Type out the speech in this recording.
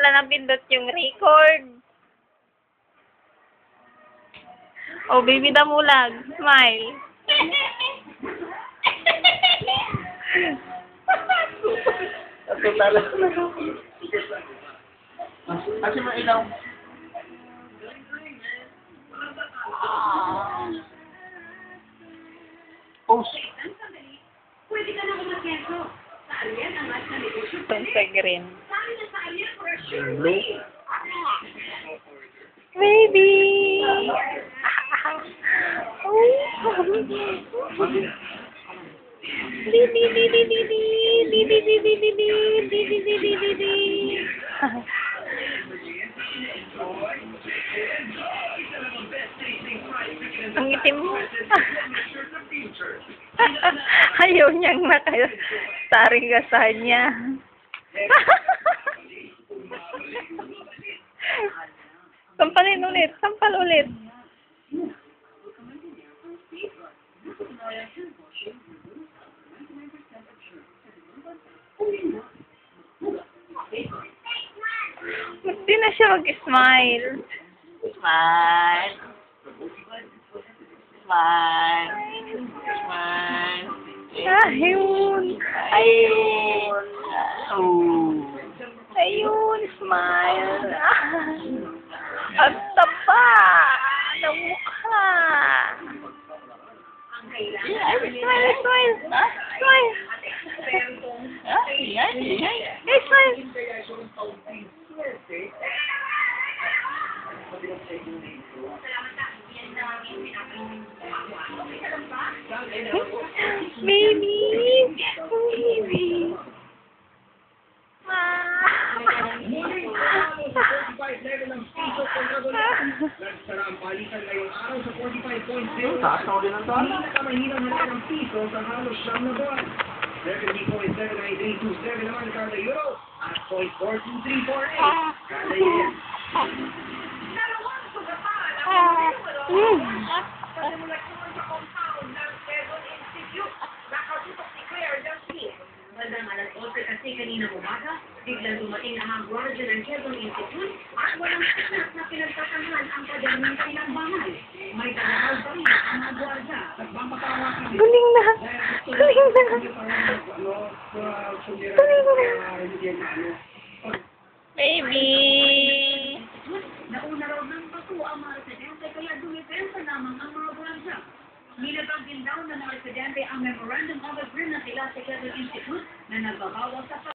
pala napindot yung record. Oh, baby damulag. Smile. Natutala ko na. Kasi mo ilaw. Post. Pwede ka na umakyento. Sa Alien, ang mas na negosyo. Sa green. Sabi na sa Alien, Blue. Baby! Di di di di di di di di di di di di di di di di di di. Ang itim mo. Ayaw niyang nakastari ka sa kanya. Sampalin ulit. Sampal ulit. Hindi na siya mag-smile. Smile. Smile. Smile. Ayun. Ayun. Oh. Ayun, smile. Ang taba ng mukha. Smile, smile. Smile. Hey, smile. Baby. Baby. Nagsara ang palitan ngayong araw sa 45.0. Taas na ulit ng taon. Pinakamahirang halaga ng piso sa halos siyam na buwan. 70.79327 naman kada euro at 0.42348 kada yen. dalawang sugatan ang numero sa simulasyon sa compound ng Quezon Institute. Nakatutok si Claire Delphine. Bandang alas 11 kasi kaninang umaga, biglang dumating ang mga gwardiya ng Quezon Institute at walang sinak na pinagtatangan ang kadaming kanilang bahay. May dalawang pa rin ang mga gwardiya. Galing na. Galing na. Galing na. Baby. Nauna raw ng bato ang mga residente kaya dumipensa lamang ang mga gwardiya. Nilabag din daw ng mga residente ang Memorandum of Agreement nila sa Quezon Institute na nagbabawal sa